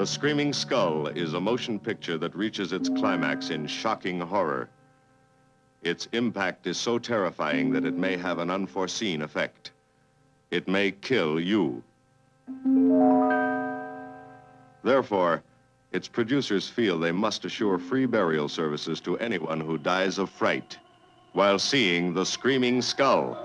The Screaming Skull is a motion picture that reaches its climax in shocking horror. Its impact is so terrifying that it may have an unforeseen effect. It may kill you. Therefore, its producers feel they must assure free burial services to anyone who dies of fright while seeing The Screaming Skull.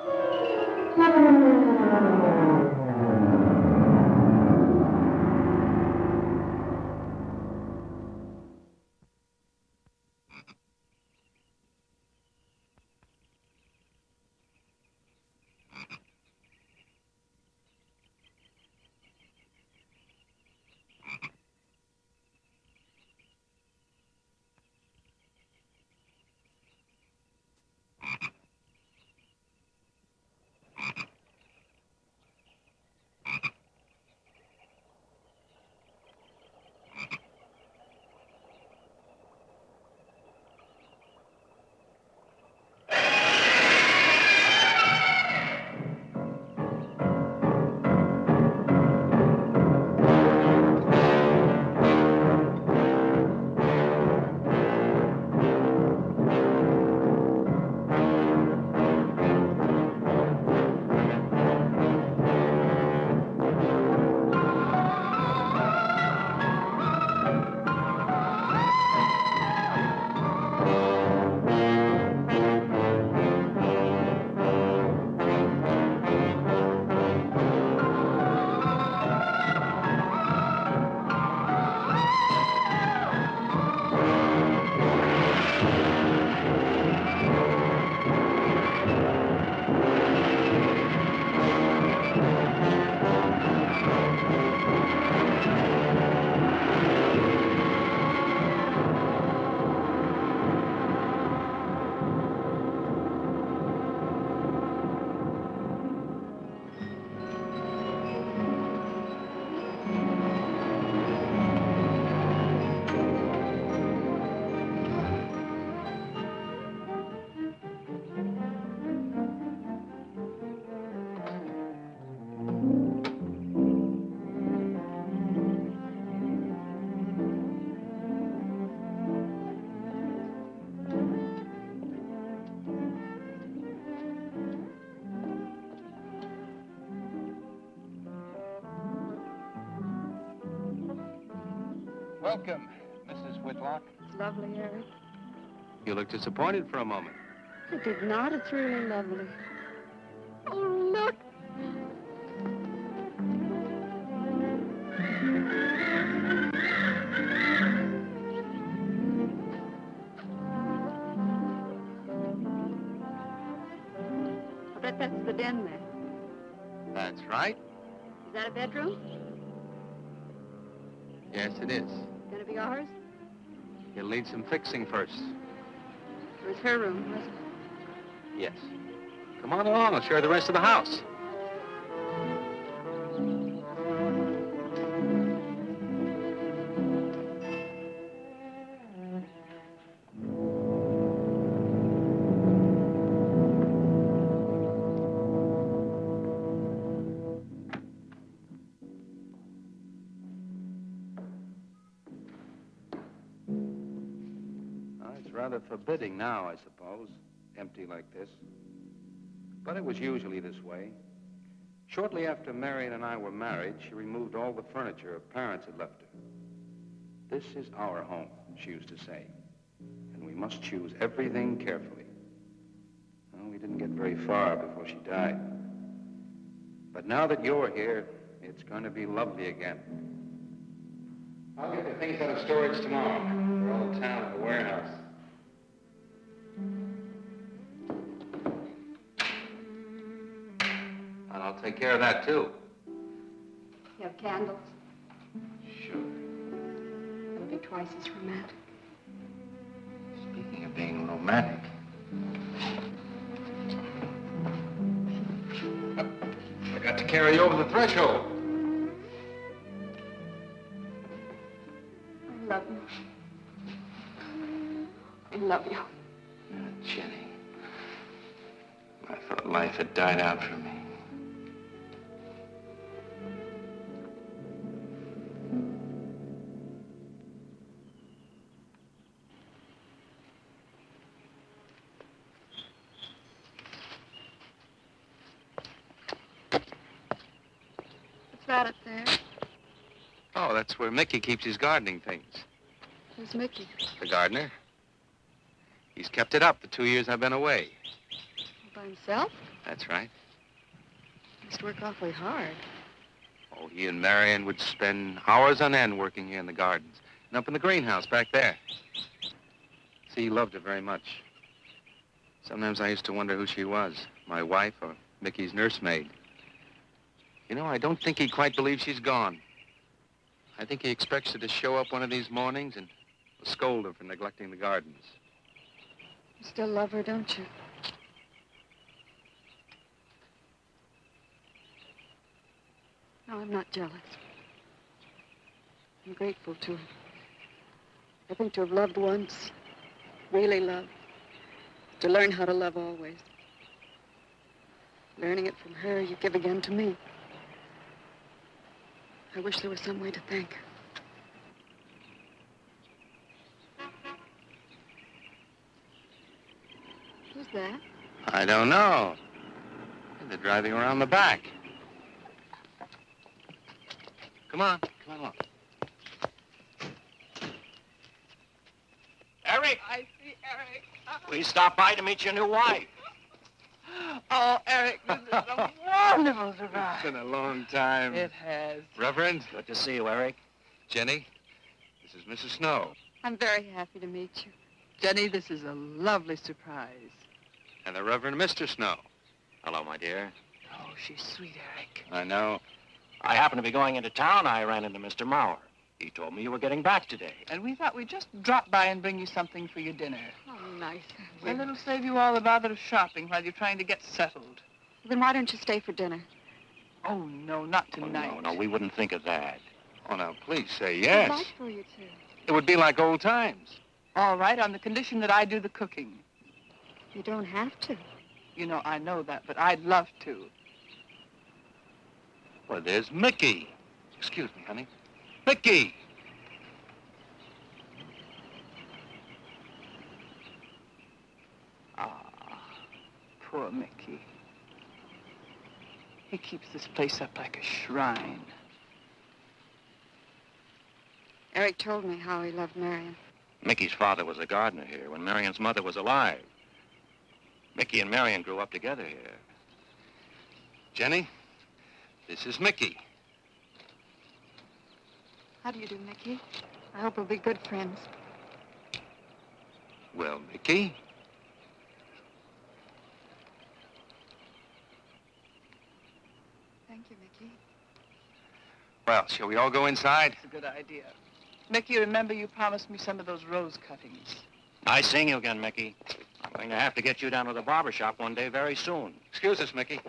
Welcome, Mrs. Whitlock. Lovely, Eric. You look disappointed for a moment. I did not. It's really lovely. Oh, look. I bet that's the den there. That's right. Is that a bedroom? Yes, it is. Gonna be ours? You'll need some fixing first. It was her room, wasn't it? Yes. Come on along. I'll show you the rest of the house. Rather forbidding now, I suppose, empty like this. But it was usually this way. Shortly after Marion and I were married, she removed all the furniture her parents had left her. This is our home, she used to say, and we must choose everything carefully. Well, we didn't get very far before she died. But now that you're here, it's going to be lovely again. I'll get the things out of storage tomorrow. They're all in town at the warehouse. And I'll take care of that, too. You have candles? Sure. It'll be twice as romantic. Speaking of being romantic. I got to carry you over the threshold. I love you. I love you. Jenny. I thought life had died out for me. that up there? Oh, that's where Mickey keeps his gardening things. Who's Mickey? The gardener. He's kept it up the 2 years I've been away. By himself? That's right. Must work awfully hard. Oh, he and Marion would spend hours on end working here in the gardens and up in the greenhouse back there. See, he loved her very much. Sometimes I used to wonder who she was, my wife or Mickey's nursemaid. You know, I don't think he quite believes she's gone. I think he expects her to show up one of these mornings and scold her for neglecting the gardens. You still love her, don't you? No, I'm not jealous. I'm grateful to her. I think to have loved once, really loved, to learn how to love always. Learning it from her, you give again to me. I wish there was some way to thank her. Who's that? I don't know. They're driving around the back. Come on along. Eric, I see Eric. we stopped by to meet your new wife. Oh, Eric, this is a wonderful surprise. It's been a long time. It has. Reverend, Good to see you, Eric. Jenny, this is Mrs. Snow. I'm very happy to meet you. Jenny, this is a lovely surprise. And the Reverend Mr. Snow. Hello, my dear. Oh, she's sweet, Eric. I know. I happened to be going into town. I ran into Mr. Mauer. He told me you were getting back today. And we thought we'd just drop by and bring you something for your dinner. Oh, nice. And it'll save you all the bother of shopping while you're trying to get settled. Then why don't you stay for dinner? Oh, no, not Oh, tonight. no, we wouldn't think of that. Oh, now, please say I'd yes. like for you to. It would be like old times. All right, on the condition that I do the cooking. You don't have to. You know, I know that, but I'd love to. Well, there's Mickey. Excuse me, honey. Mickey! Ah, poor Mickey. He keeps this place up like a shrine. Eric told me how he loved Marion. Mickey's father was a gardener here when Marion's mother was alive. Mickey and Marion grew up together here. Jenny, this is Mickey. How do you do, Mickey? I hope we'll be good friends. Well, Mickey, Thank you, Mickey. well, shall we all go inside? It's a good idea. Mickey, remember you promised me some of those rose cuttings. Nice seeing you again, Mickey. I'm going to have to get you down to the barber shop one day very soon. Excuse us, Mickey.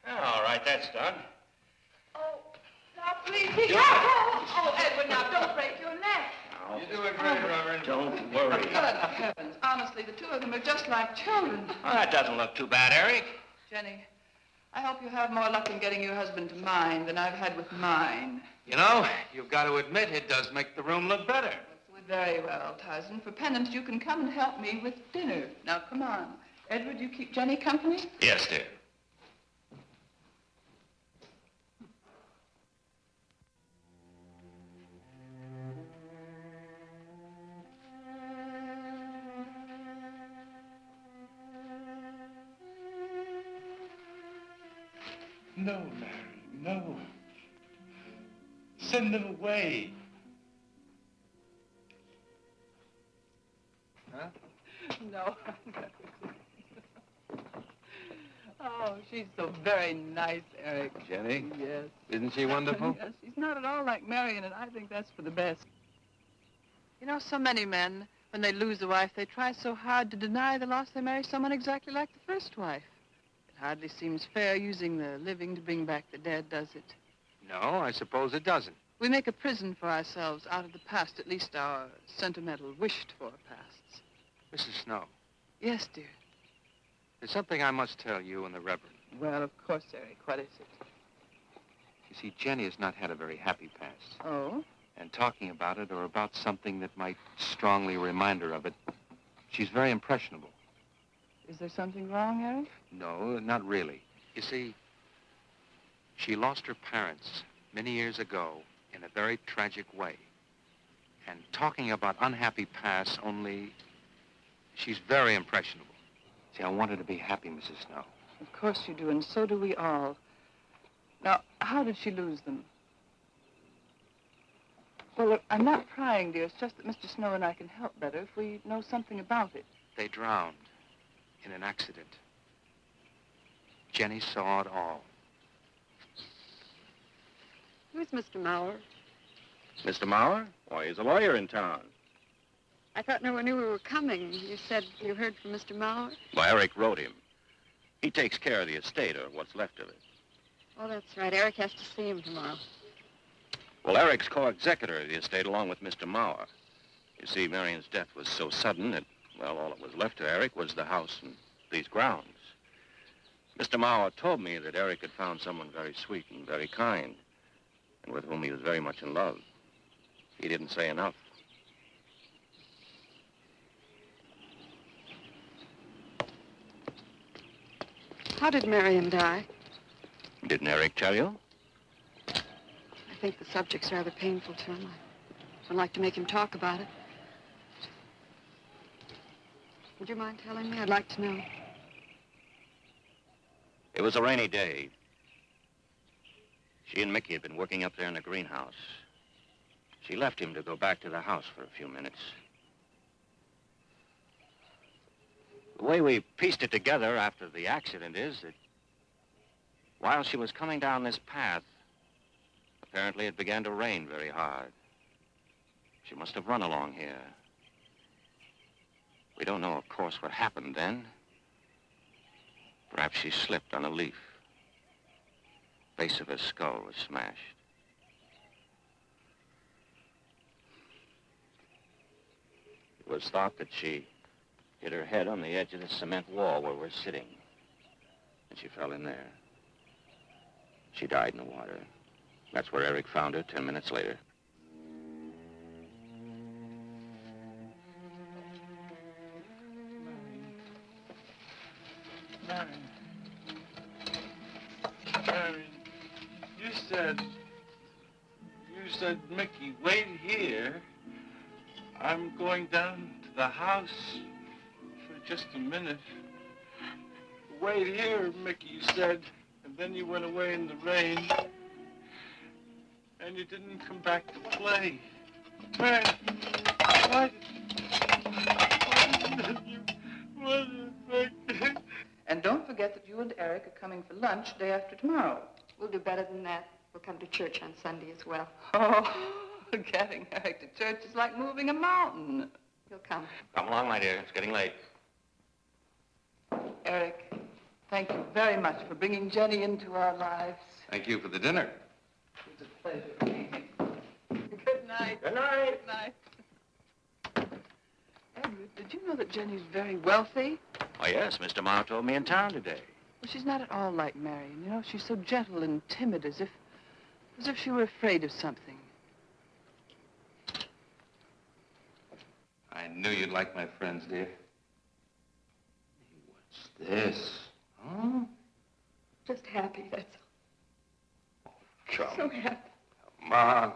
All right, that's done. Oh, now please. Oh, Edward, now don't break your neck. You're doing great, Reverend. Don't worry. Good heavens. Honestly, the two of them are just like children. Well, that doesn't look too bad, Eric. Jenny, I hope you have more luck in getting your husband to mine than I've had with mine. You know, you've got to admit it does make the room look better. Very well, Tarzan. For penance, you can come and help me with dinner. Now, come on. Edward, you keep Jenny company? Yes, dear. No, Mary, no. Send them away. Huh? No. Oh, she's so very nice, Eric. Jenny, Yes. isn't she wonderful? Yes, she's not at all like Marion, and I think that's for the best. You know, so many men, When they lose a wife, they try so hard to deny the loss they marry someone exactly like the first wife. It hardly seems fair using the living to bring back the dead, does it? No, I suppose it doesn't. We make a prison for ourselves out of the past, at least our sentimental, wished-for pasts. Mrs. Snow, Yes, dear. there's something I must tell you and the Reverend. Well, of course, Eric. What is it? You see, Jenny has not had a very happy past. Oh? And talking about it or about something that might strongly remind her of it, she's very impressionable. Is there something wrong, Eric? No, not really. You see, she lost her parents many years ago in a very tragic way. And talking about unhappy pasts only, she's very impressionable. See, I want her to be happy, Mrs. Snow. Of course you do, and so do we all. Now, how did she lose them? Well, look, I'm not prying, dear. It's just that Mr. Snow and I can help better if we know something about it. They drowned in an accident. Jenny saw it all. Who's Mr. Mauer? Mr. Mauer? Why, he's a lawyer in town. I thought no one knew we were coming. You said you heard from Mr. Mauer? Well, Eric wrote him. He takes care of the estate, or what's left of it. Oh, that's right. Eric has to see him tomorrow. Well, Eric's co-executor of the estate along with Mr. Mauer. You see, Marion's death was so sudden that, well, all that was left to Eric was the house and these grounds. Mr. Mauer told me that Eric had found someone very sweet and very kind, and with whom he was very much in love. He didn't say enough. How did Marion die? Didn't Eric tell you? I think the subject's rather painful to him. I don't like to make him talk about it. Would you mind telling me? I'd like to know. It was a rainy day. She and Mickey had been working up there in the greenhouse. She left him to go back to the house for a few minutes. The way we pieced it together after the accident is that while she was coming down this path, apparently it began to rain very hard. She must have run along here. We don't know, of course, what happened then. Perhaps she slipped on a leaf. Base of her skull was smashed. It was thought that she hit her head on the edge of the cement wall where we're sitting. And she fell in there. She died in the water. That's where Eric found her 10 minutes later. Marion, you said, Mickey, wait here. I'm going down to the house for just a minute. Wait here, Mickey, you said, and then you went away in the rain, and you didn't come back to play. Man, why did you... And don't forget that you and Eric are coming for lunch day after tomorrow. We'll do better than that. We'll come to church on Sunday as well. Oh, getting Eric to church is like moving a mountain. He'll come. Come along, my dear. It's getting late. Eric, thank you very much for bringing Jenny into our lives. Thank you for the dinner. It was a pleasure. Good night. Good night. Good night. Edward, did you know that Jenny's very wealthy? Oh, yes. Mr. Mauer told me in town today. Well, she's not at all like Marion. You know, she's so gentle and timid, as if she were afraid of something. I knew you'd like my friends, dear. What's this? Huh? Just happy, that's all. Come So happy. on.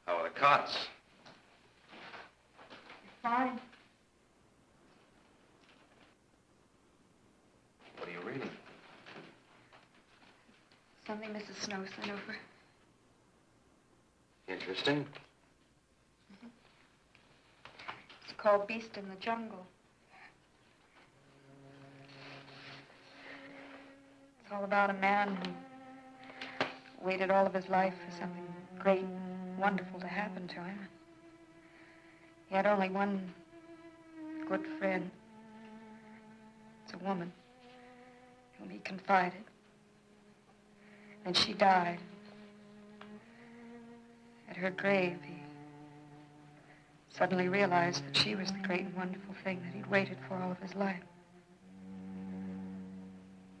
How are the cots? Fine. What are you reading? Something Mrs. Snow sent over. Interesting. It's called Beast in the Jungle. It's all about a man who waited all of his life for something great, wonderful to happen to him. He had only one good friend. It's a woman whom he confided. And she died. At her grave, he suddenly realized that she was the great and wonderful thing that he'd waited for all of his life.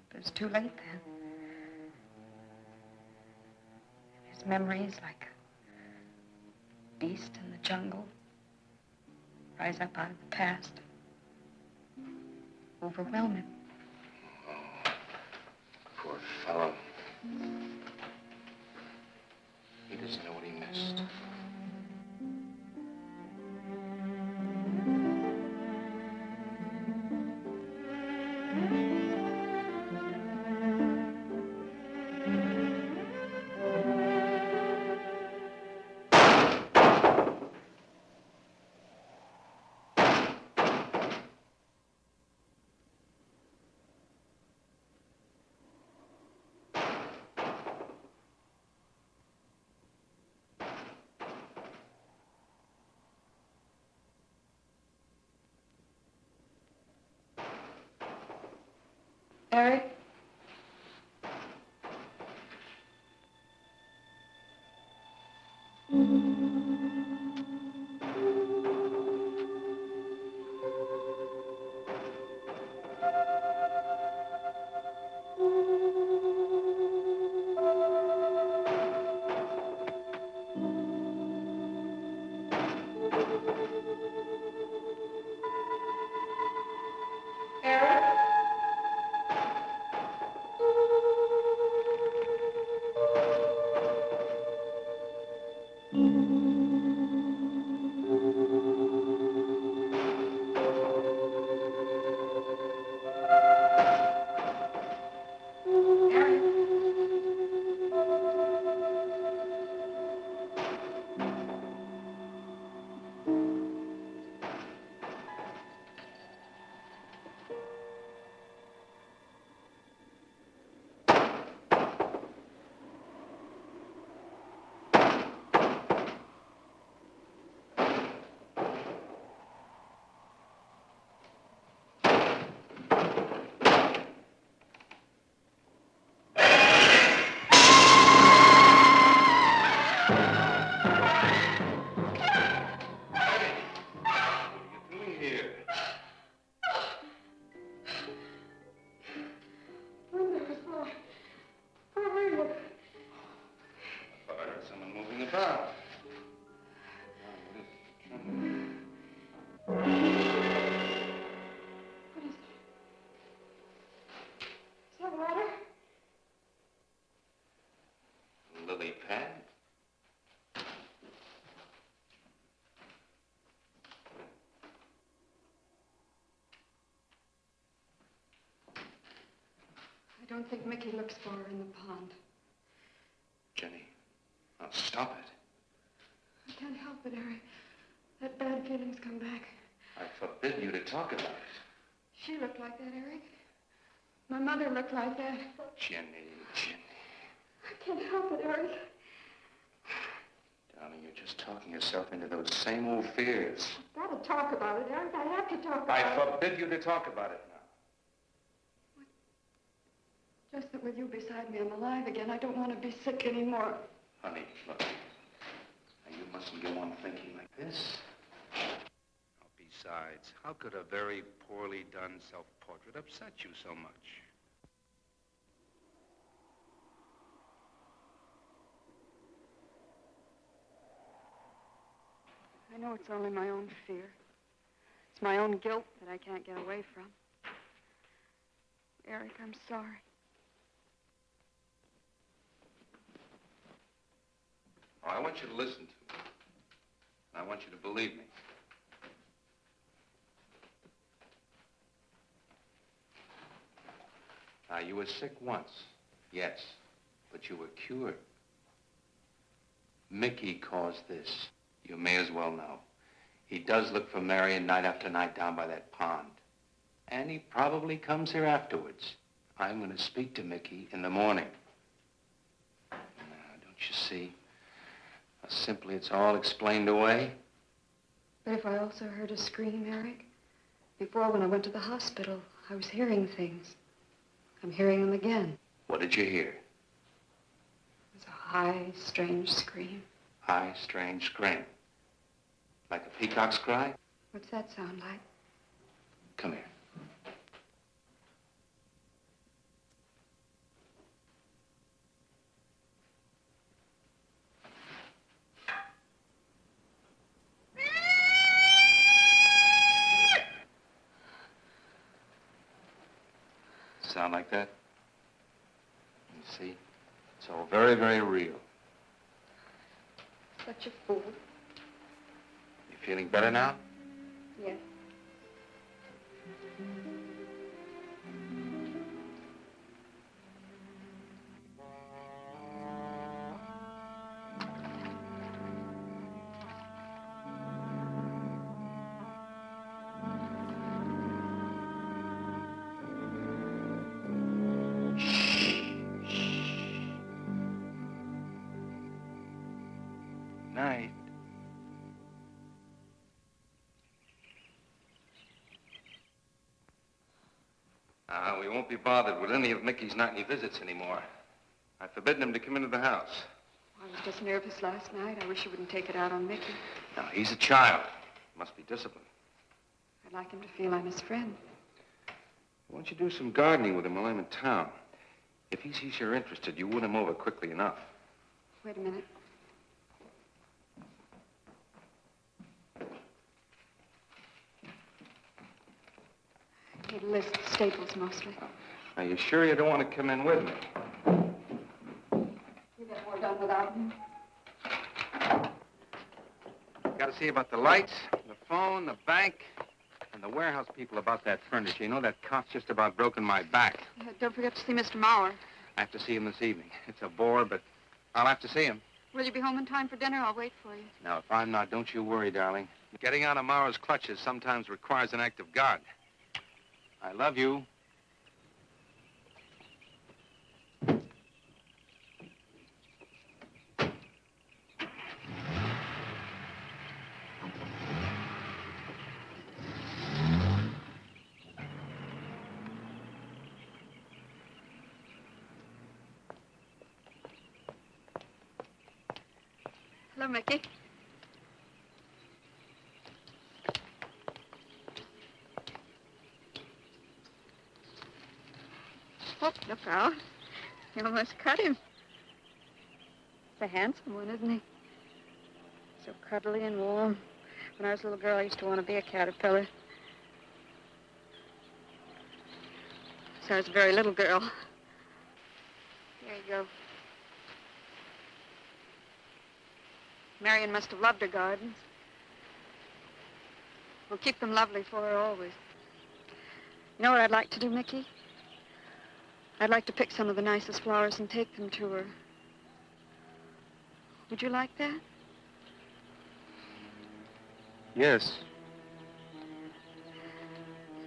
But it was too late then. His memories, like a beast in the jungle, rise up out of the past, overwhelm him. Oh, poor fellow. He doesn't know what he missed. Eric? Lily pad? I don't think Mickey looks for her in the pond. Jenny, now stop it. I can't help it, Eric. That bad feeling's come back. I forbid you to talk about it. She looked like that, Eric. My mother looked like that. Jenny. I can't help it, Eric. Darling, you're just talking yourself into those same old fears. I've got to talk about it, Eric. I have to talk about I it. forbid you to talk about it now. Just that with you beside me, I'm alive again. I don't want to be sick anymore. Honey, look. Now, you mustn't go on thinking like this. Besides, how could a very poorly done self-portrait upset you so much? I know it's only my own fear. It's my own guilt that I can't get away from. Eric, I'm sorry. Oh, I want you to listen to me. I want you to believe me. Now, you were sick once, yes. but you were cured. Mickey caused this. You may as well know. He does look for Marion night after night down by that pond. And he probably comes here afterwards. I'm going to speak to Mickey in the morning. Now, don't you see? How simply it's all explained away. But if I also heard a scream, Eric, before when I went to the hospital, I was hearing things. I'm hearing them again. What did you hear? It was a high, strange scream. High, strange scream. Like a peacock's cry? What's that sound like? Come here. Sound like that? You see? It's all very, very real. Such a fool. You feeling better now? Yes. Night. We won't be bothered with any of Mickey's nightly visits anymore. I've forbidden him to come into the house. I was just nervous last night. I wish you wouldn't take it out on Mickey. Now, he's a child. Must be disciplined. I'd like him to feel I'm his friend. Why don't you do some gardening with him while I'm in town? If he sees you're interested, you win him over quickly enough. Wait a minute. I need a list of staples mostly. Are you sure you don't want to come in with me? You get more done without me. Got to see about the lights, the phone, the bank, and the warehouse people about that furniture. You know, that cot's just about broken my back. Don't forget to see Mr. Mauer. I have to see him this evening. It's a bore, but I'll have to see him. Will you be home in time for dinner? I'll wait for you. Now, if I'm not, don't you worry, darling. Getting out of Mauer's clutches sometimes requires an act of God. I love you. Hello, Mickey. Oh, look out. You almost cut him. He's a handsome one, isn't he? So cuddly and warm. When I was a little girl, I used to want to be a caterpillar. So I was a very little girl. Here you go. Marion must have loved her gardens. We'll keep them lovely for her always. You know what I'd like to do, Mickey? I'd like to pick some of the nicest flowers and take them to her. Would you like that? Yes.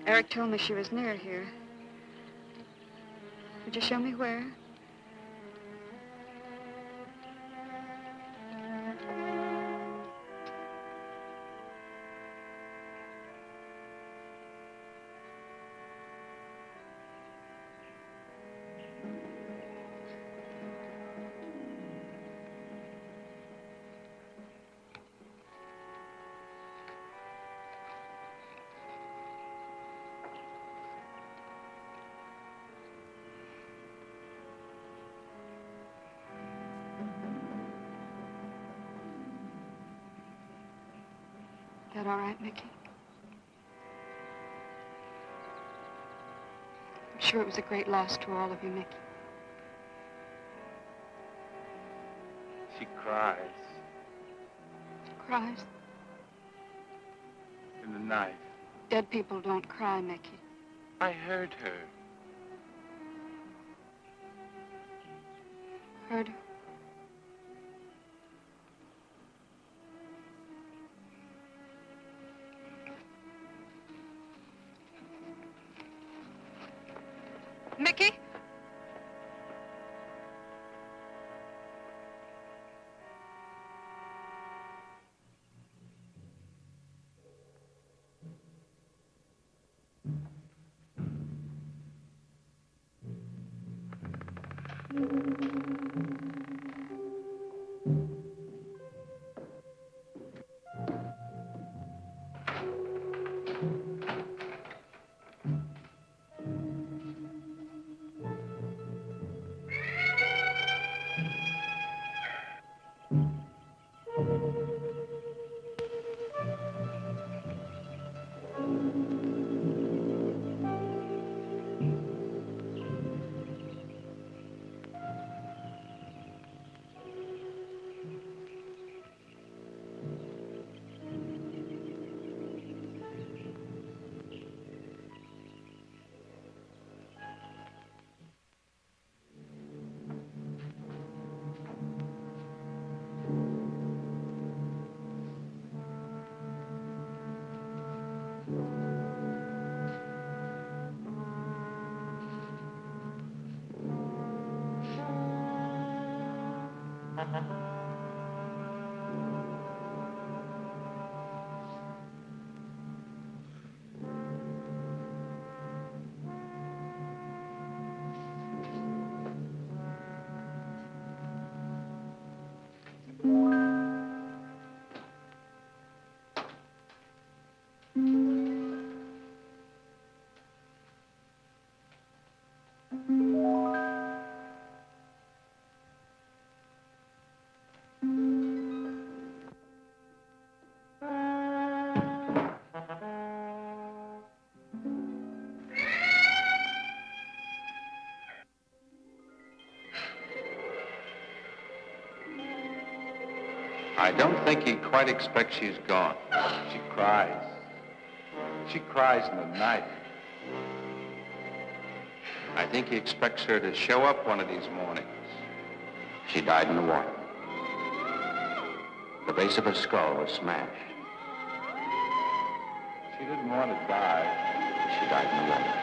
Eric told me she was near here. Would you show me where? Is that all right, Mickey? I'm sure it was a great loss to all of you, Mickey. She cries Cries? in the night. Dead people don't cry, Mickey. I heard her. Heard her. Mickey? I don't think he quite expects she's gone. She cries. She cries in the night. I think he expects her to show up one of these mornings. She died in the water. The base of her skull was smashed. She didn't want to die. She died in the water.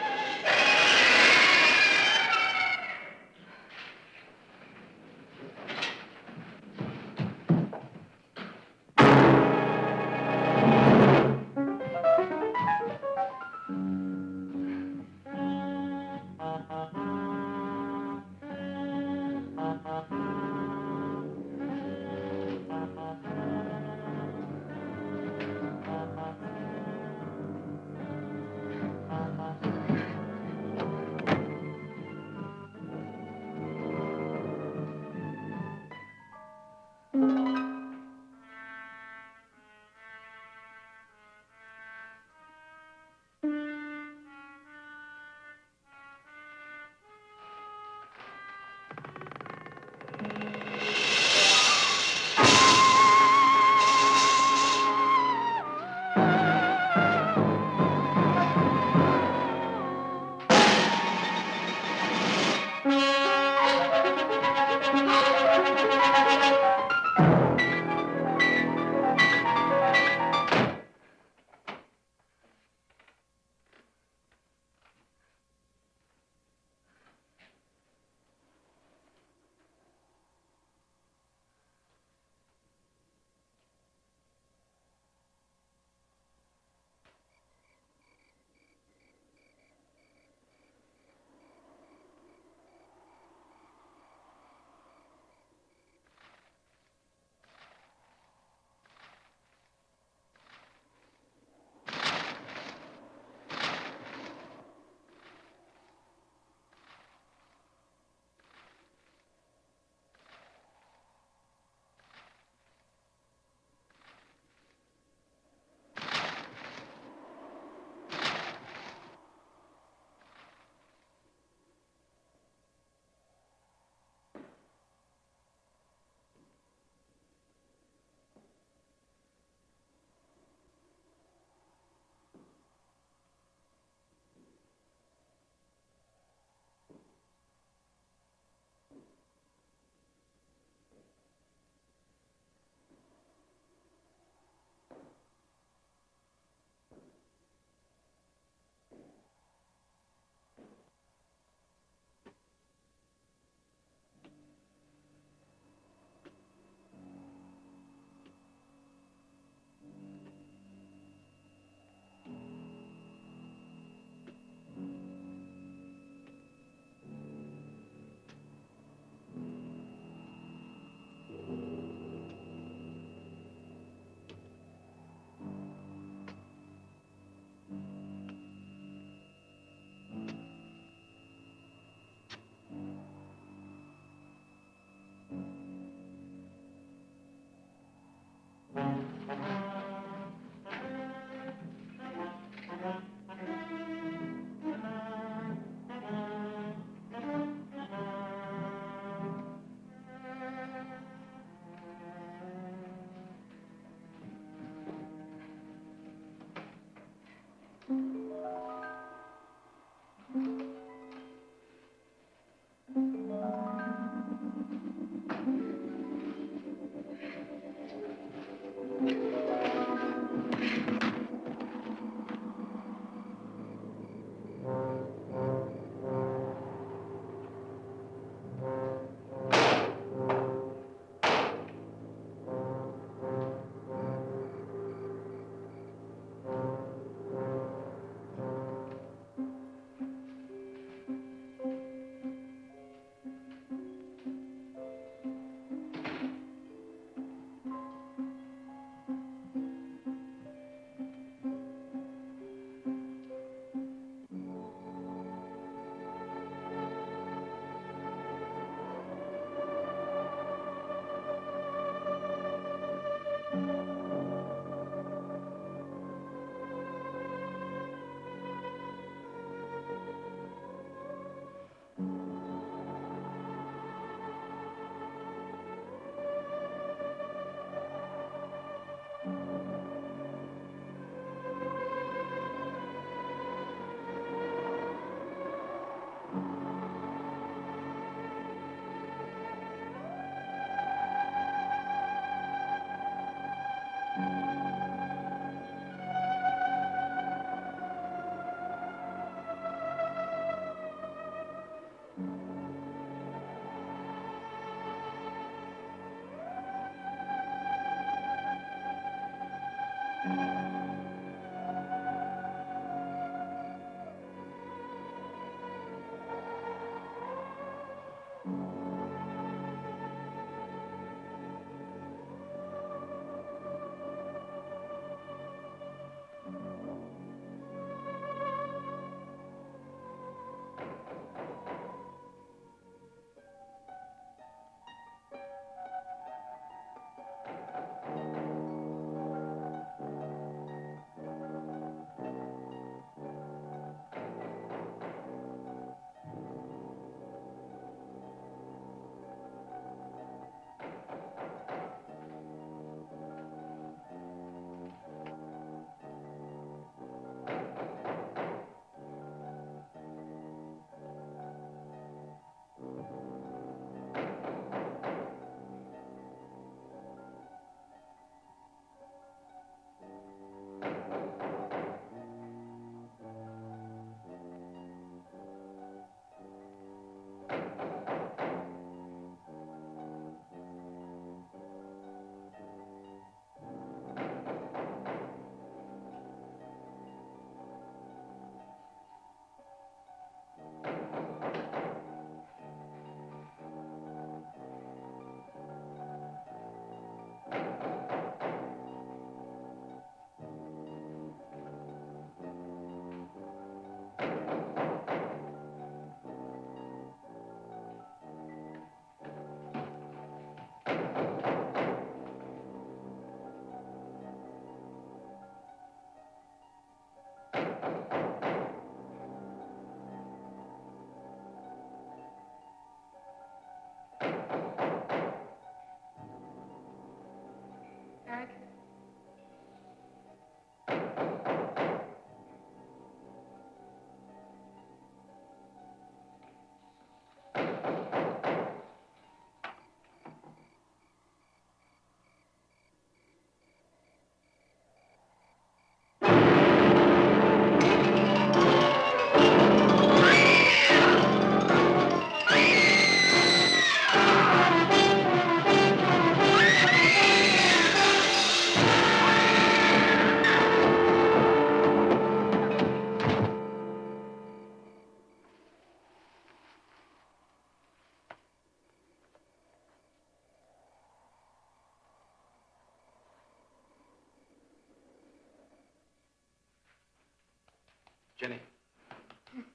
Jenny.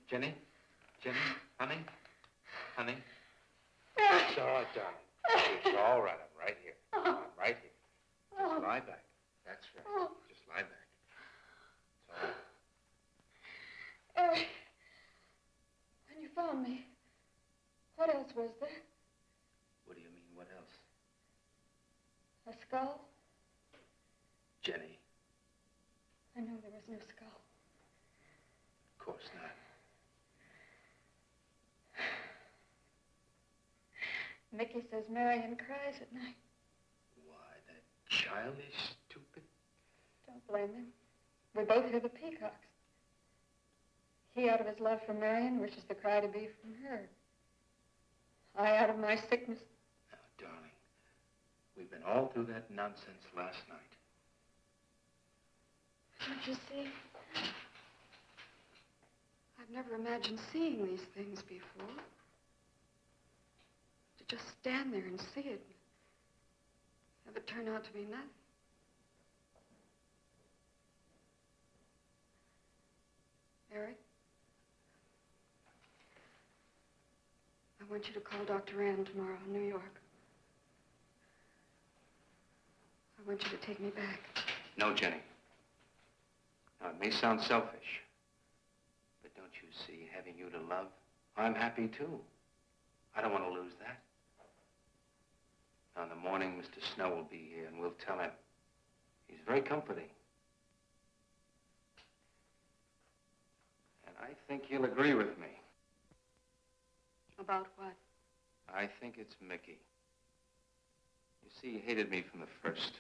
Jenny? Jenny? Honey? Honey? It's all right, darling. It's all right. I'm right here. I'm right here. Just lie back. That's right. Just lie back. It's all right. Eric, when you found me, what else was there? What do you mean, what else? A skull? Jenny, I know there was no skull. of course not. Mickey says Marion cries at night. Why, that child is stupid. Don't blame him. We both hear the peacocks. He, out of his love for Marion, wishes the cry to be from her. I, out of my sickness. Now, darling, we've been all through that nonsense last night. Don't you see? I've never imagined seeing these things before. To just stand there and see it. Have it turn out to be nothing. Eric? I want you to call Dr. Ann tomorrow in New York. I want you to take me back. No, Jenny. Now, it may sound selfish, but don't you see, having you to love, I'm happy too. I don't want to lose that. Now, in the morning, Mr. Snow will be here, and we'll tell him. He's very comforting. And I think he'll agree with me. About what? I think it's Mickey. You see, he hated me from the first.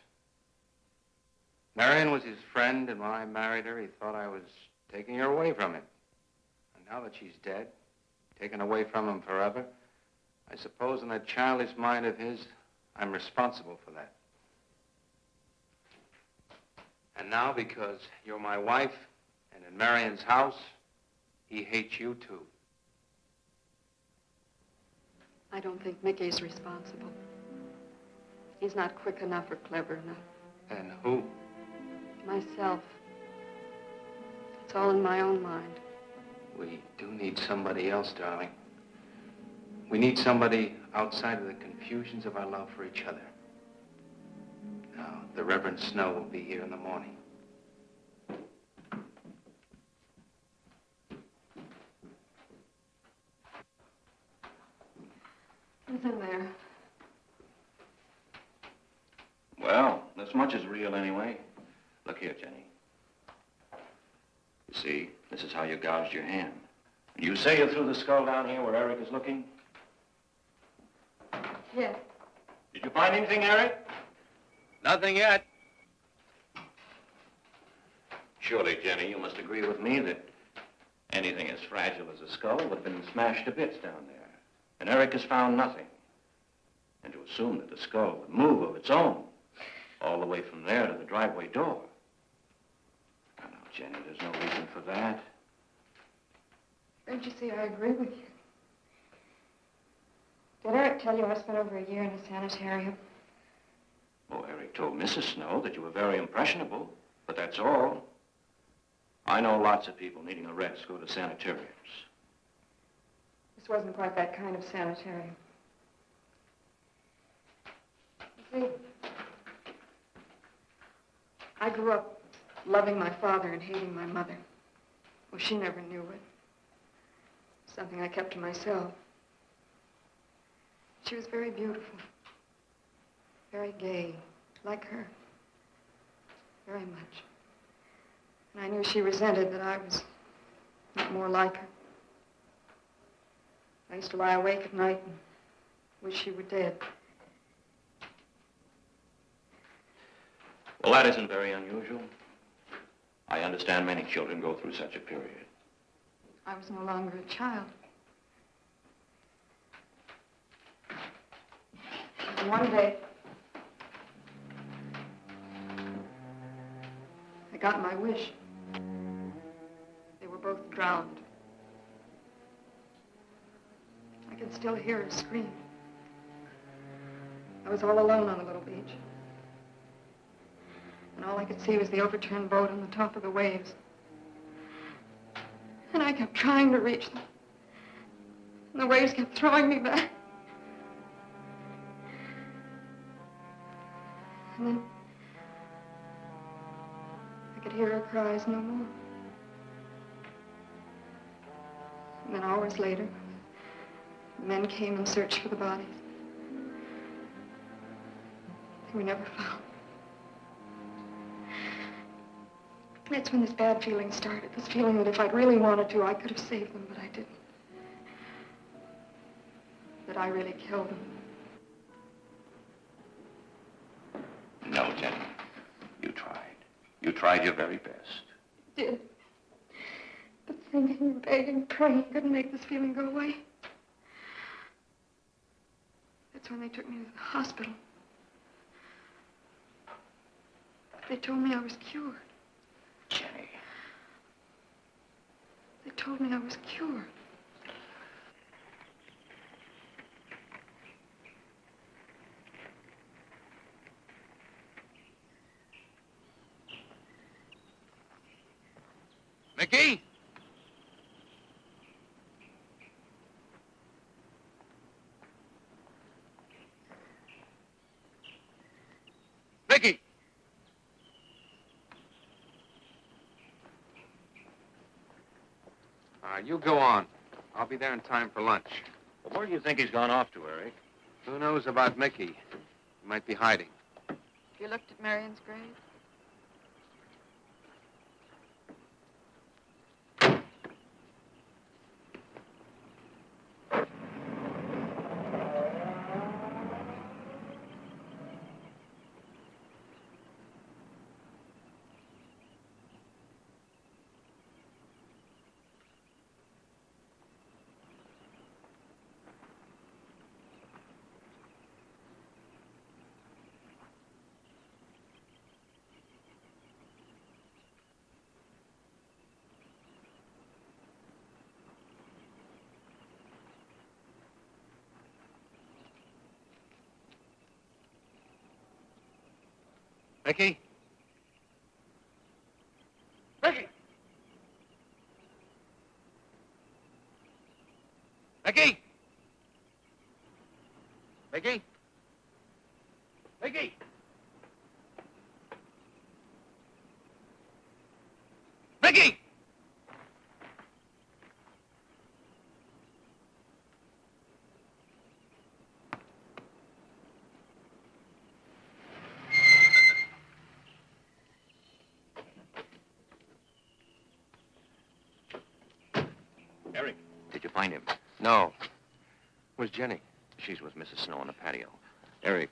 Marion was his friend, and when I married her, he thought I was taking her away from him. And now that she's dead, taken away from him forever, I suppose in that childish mind of his, I'm responsible for that. And now, because you're my wife, and in Marion's house, he hates you too. I don't think Mickey's responsible. He's not quick enough or clever enough. And who? Myself. It's all in my own mind. We do need somebody else, darling. We need somebody outside of the confusions of our love for each other. Now, the Reverend Snow will be here in the morning. Who's in there? Well, this much is real anyway. Look here, Jenny. You see, this is how you gouged your hand. You say you threw the skull down here where Eric is looking? Yes. Did you find anything, Eric? Nothing yet. Surely, Jenny, you must agree with me that anything as fragile as a skull would have been smashed to bits down there. And Eric has found nothing. And to assume that the skull would move of its own all the way from there to the driveway door. Now, Jenny, there's no reason for that. Don't you see, I agree with you. Did Eric tell you I spent over a year in a sanitarium? Oh, Eric told Mrs. Snow that you were very impressionable, but that's all. I know lots of people needing a rest go to sanitariums. This wasn't quite that kind of sanitarium. You see, I grew up loving my father and hating my mother. Well, she never knew it. Something I kept to myself. She was very beautiful. Very gay, like her. Very much. And I knew she resented that I was not more like her. I used to lie awake at night and wish she were dead. Well, that isn't very unusual. I understand many children go through such a period. I was no longer a child. And one day, I got my wish. They were both drowned. I could still hear her scream. I was all alone on the little beach. And all I could see was the overturned boat on the top of the waves. And I kept trying to reach them. And the waves kept throwing me back. And then I could hear her cries no more. And then hours later, the men came and searched for the bodies. They were never found. That's when this bad feeling started. This feeling that if I'd really wanted to, I could have saved them, but I didn't. That I really killed them. No, Jenny. You tried. You tried your very best. Did. But thinking, begging, praying couldn't make this feeling go away. That's when they took me to the hospital. They told me I was cured. Jenny. They told me I was cured. Mickey? Mickey! You go on. I'll be there in time for lunch. Well, where do you think he's gone off to, Eric? Who knows about Mickey? He might be hiding. You looked at Marion's grave? Mickey? Mickey! Mickey! Mickey? Mickey! Mickey! Eric, did you find him? No. Where's Jenny? She's with Mrs. Snow on the patio. Eric,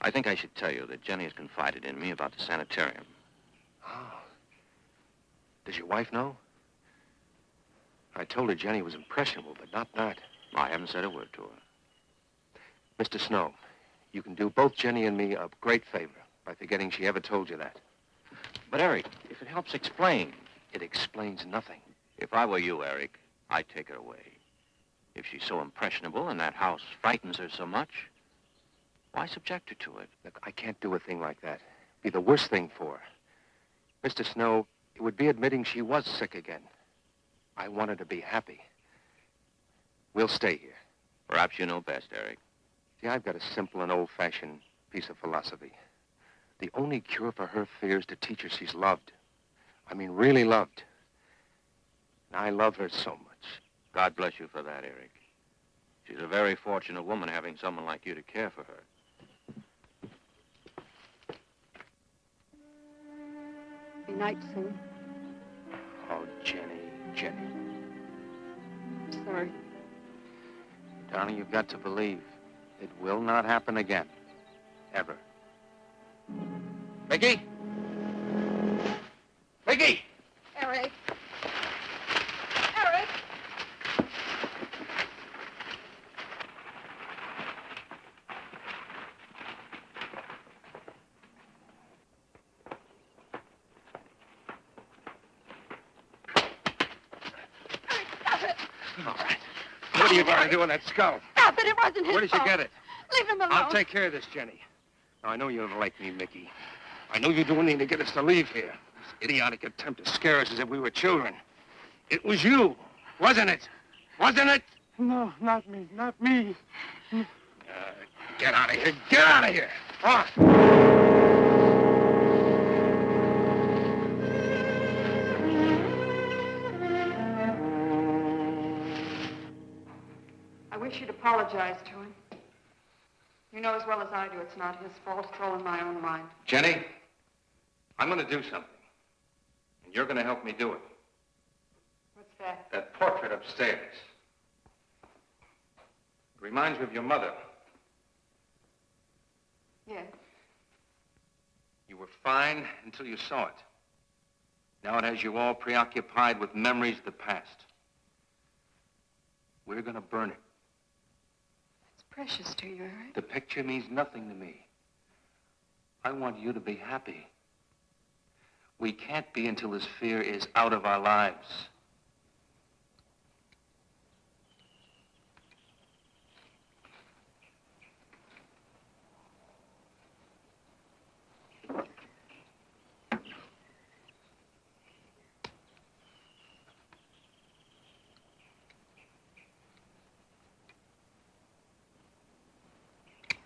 I think I should tell you that Jenny has confided in me about the sanitarium. Oh. Does your wife know? I told her Jenny was impressionable, but not that. I haven't said a word to her. Mr. Snow, you can do both Jenny and me a great favor by forgetting she ever told you that. But, Eric, if it helps explain. It explains nothing. If I were you, Eric, I'd take her away. If she's so impressionable and that house frightens her so much, why subject her to it? Look, I can't do a thing like that. It'd be the worst thing for her. Mr. Snow, it would be admitting she was sick again. I want her to be happy. We'll stay here. Perhaps you know best, Eric. See, I've got a simple and old-fashioned piece of philosophy. The only cure for her fear is to teach her she's loved. I mean, really loved. And I love her so much. God bless you for that, Eric. She's a very fortunate woman having someone like you to care for her. Be night soon. Oh, Jenny, Jenny. I'm sorry. Darling, you've got to believe it will not happen again. Ever. Mickey? Mickey! Eric. Eric! Stop it! All right. What are you going to do with that skull? Stop it! It wasn't his Where did you fault. get it? Leave him alone. I'll take care of this, Jenny. Now, I know you don't like me, Mickey. I know you're doing anything to get us to leave here. This idiotic attempt to scare us as if we were children. It was you, wasn't it? Wasn't it? No, not me, not me. Get out of here. Get out of here. On. I wish you'd apologize to him. You know as well as I do it's not his fault. It's all in my own mind. Jenny, I'm going to do something. And you're going to help me do it. What's that? That portrait upstairs. It reminds me of your mother. Yes. You were fine until you saw it. Now it has you all preoccupied with memories of the past. We're going to burn it. It's precious to you, Eric. The picture means nothing to me. I want you to be happy. We can't be until this fear is out of our lives.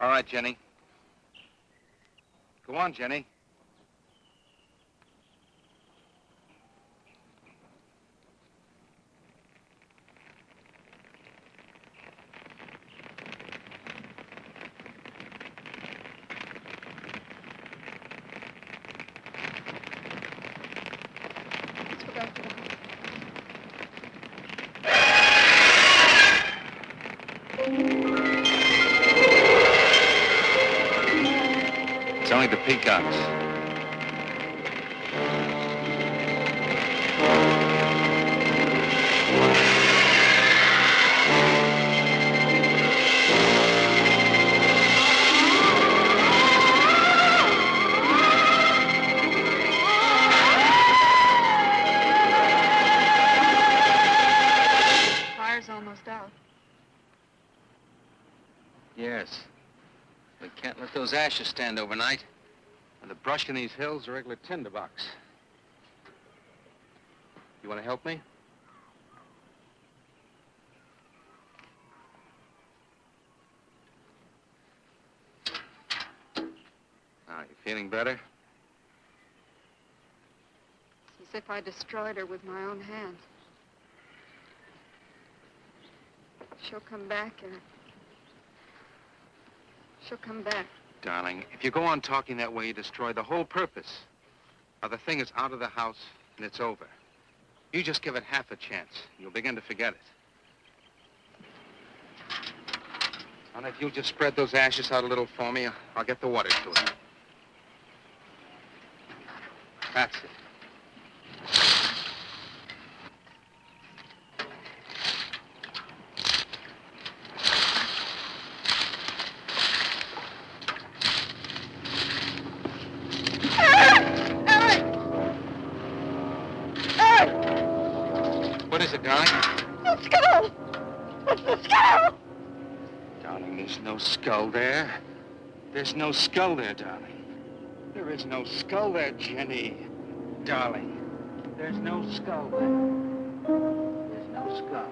All right, Jenny. Go on, Jenny. Let's go back to the house. It's only the peacocks. Fire's almost out. Yes. We can't let those ashes stand overnight. And the brush in these hills are a regular tinderbox. You want to help me? Now, you feeling better? It's as if I destroyed her with my own hands. She'll come back, Eric. She'll come back. Darling, if you go on talking that way, you destroy the whole purpose. Now, the thing is out of the house, and it's over. You just give it half a chance. You'll begin to forget it. And if you'll just spread those ashes out a little for me, I'll get the water to it. That's it. What is it, darling? The skull! It's the skull! Darling, there's no skull there. There's no skull there, darling. There is no skull there, Jenny. Darling, there's no skull there. There's no skull.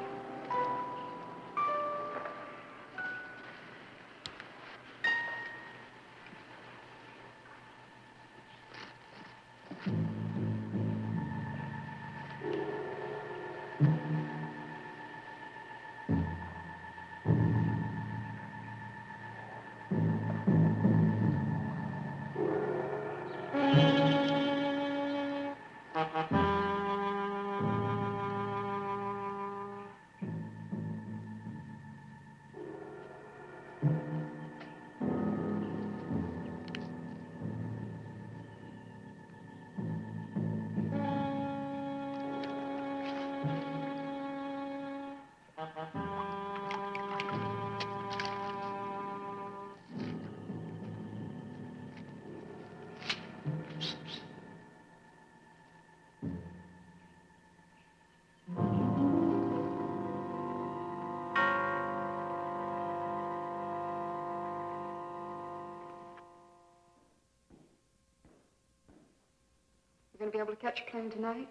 You gonna be able to catch a plane tonight?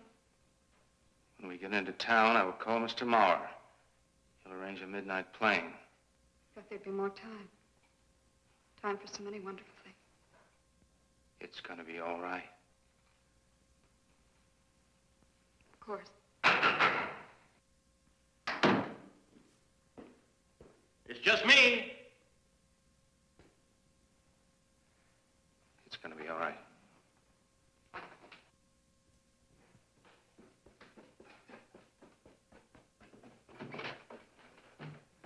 When we get into town, I will call Mr. Maurer. He'll arrange a midnight plane. Thought there'd be more time. Time for so many wonderful things. It's gonna be all right. Of course. It's just me. It's gonna be all right.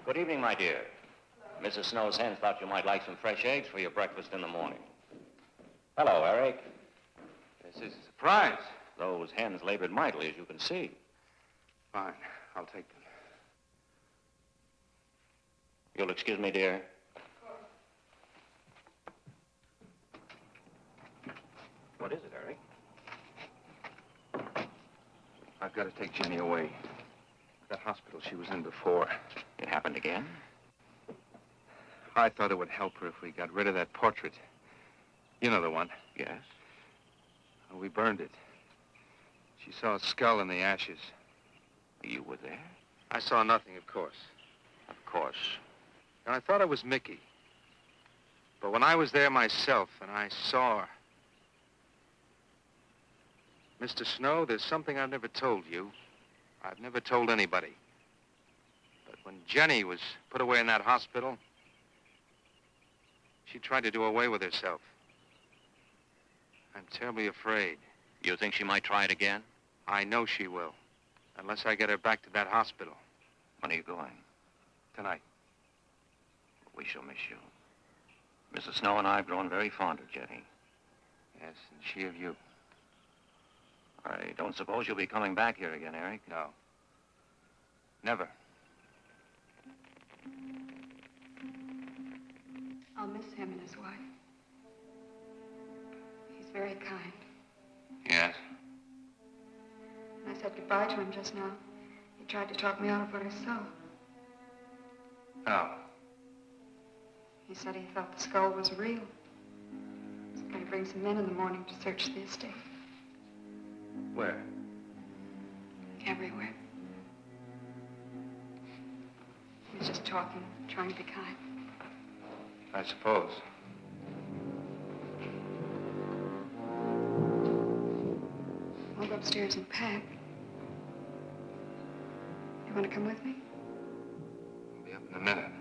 Good evening, my dear. Mrs. Snow's hens thought you might like some fresh eggs for your breakfast in the morning. Hello, Eric. This is a surprise. Those hens labored mightily, as you can see. Fine, I'll take them. You'll excuse me, dear. What is it, Eric? I've got to take Jenny away. That hospital she was in before. It happened again? I thought it would help her if we got rid of that portrait. You know the one. Yes. Well, we burned it. She saw a skull in the ashes. You were there? I saw nothing, of course. Of course. And I thought it was Mickey. But when I was there myself and I saw her... Mr. Snow, there's something I've never told you. I've never told anybody. But when Jenny was put away in that hospital, she tried to do away with herself. I'm terribly afraid. You think she might try it again? I know she will. Unless I get her back to that hospital. When are you going? Tonight. We shall miss you. Mrs. Snow and I have grown very fond of Jenny. Yes, and she of you. I don't suppose you'll be coming back here again, Eric? No. Never. I'll miss him and his wife. He's very kind. Yes? When I said goodbye to him just now, he tried to talk me out of what I saw. How? He said he thought the skull was real. He's going to bring some men in the morning to search the estate. Where? Everywhere. He was just talking, trying to be kind. I suppose. I'll go upstairs and pack. You want to come with me? I'll be up in a minute.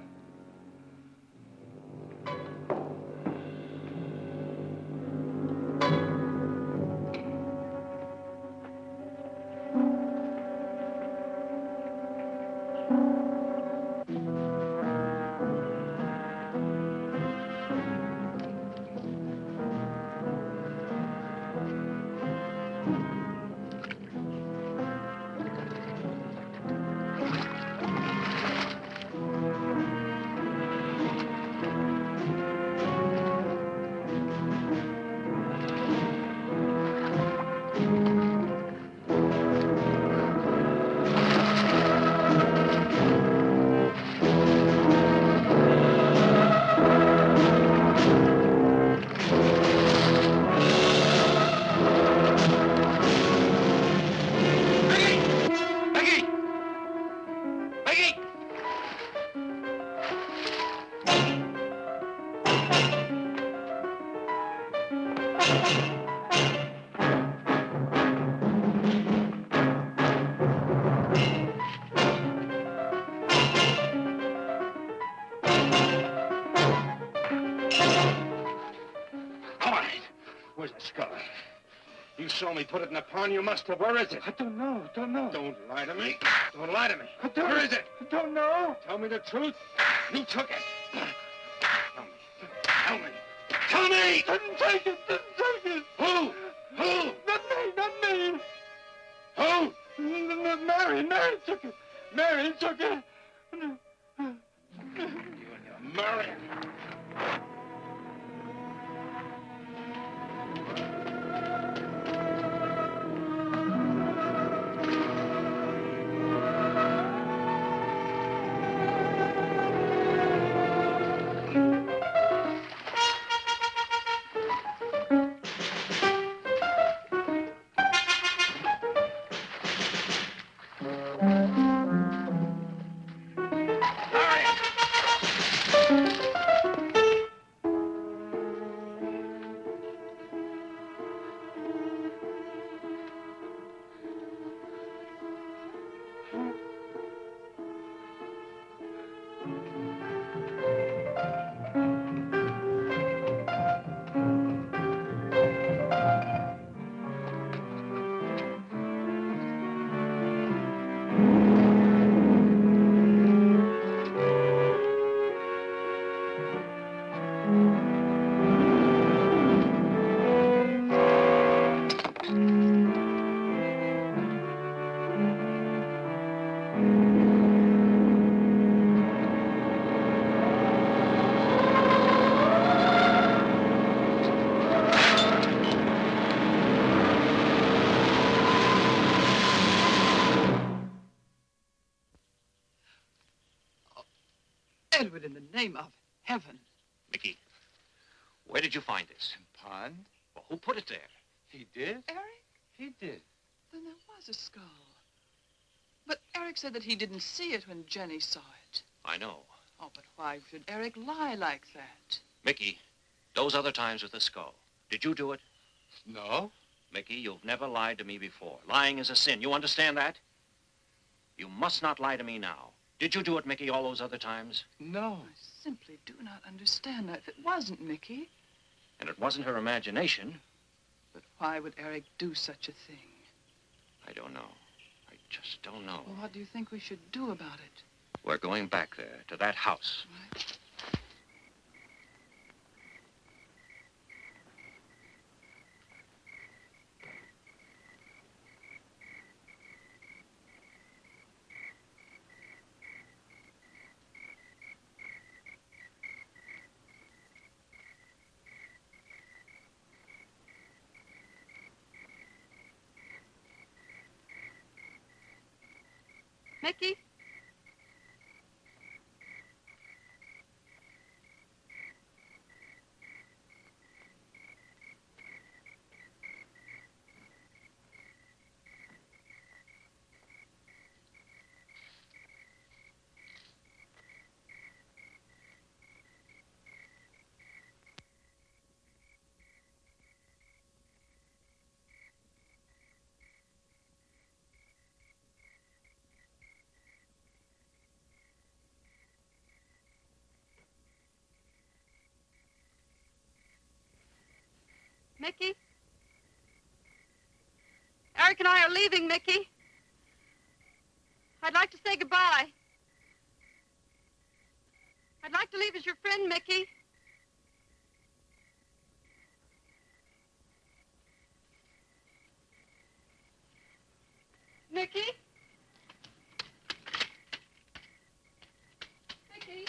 You saw me put it in the pond. You must have. Where is it? I don't know. Don't lie to me. Don't lie to me. Where Where is it? I don't know. Tell me the truth. You took it. Tell me. Tell me! Didn't take it. Who? Not me. Who? Mary took it. Mary took it. You and your Mary. Edward, in the name of heaven. Mickey, where did you find this? Pond? Well, who put it there? He did? Eric? He did. Then there was a skull. But Eric said that he didn't see it when Jenny saw it. I know. Oh, but why should Eric lie like that? Mickey, those other times with the skull, did you do it? No. Mickey, you've never lied to me before. Lying is a sin. You understand that? You must not lie to me now. Did you do it, Mickey, all those other times? No. I simply do not understand that. If it wasn't Mickey, And it wasn't her imagination. but why would Eric do such a thing? I don't know. I just don't know. Well, what do you think we should do about it? We're going back there, to that house. Right? Mickey? Mickey? Eric and I are leaving, Mickey. I'd like to say goodbye. I'd like to leave as your friend, Mickey. Mickey? Mickey?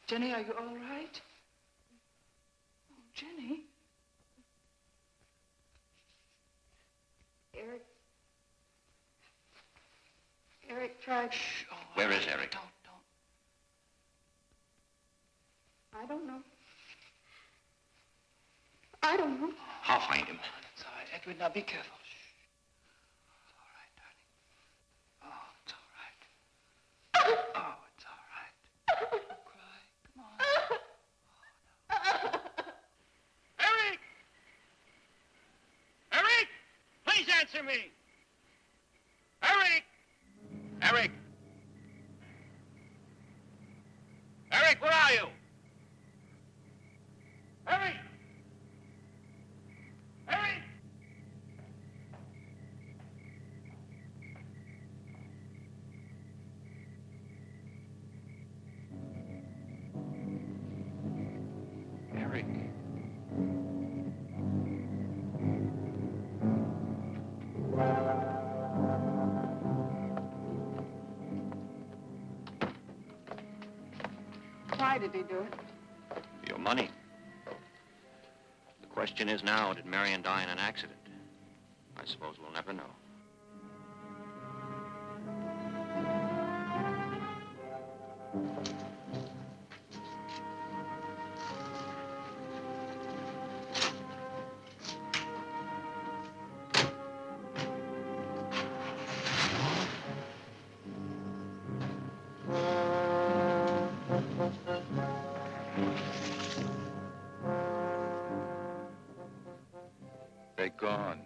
Jenny, are you all right? Oh, Jenny. Eric tried... Shh. Oh, Where is Eric? Don't. I don't know. I don't know. I'll find him. It's all right. Edward, now be careful. Shh. It's all right, darling. Oh, it's all right. Oh, it's all right. Don't cry. Come on. Eric! Eric! Please answer me! Eric! Eric! Eric, where are you? Eric! Eric! Eric. Why did he do it? Your money. The question is now, did Marion die in an accident? I suppose we'll never know. They're gone.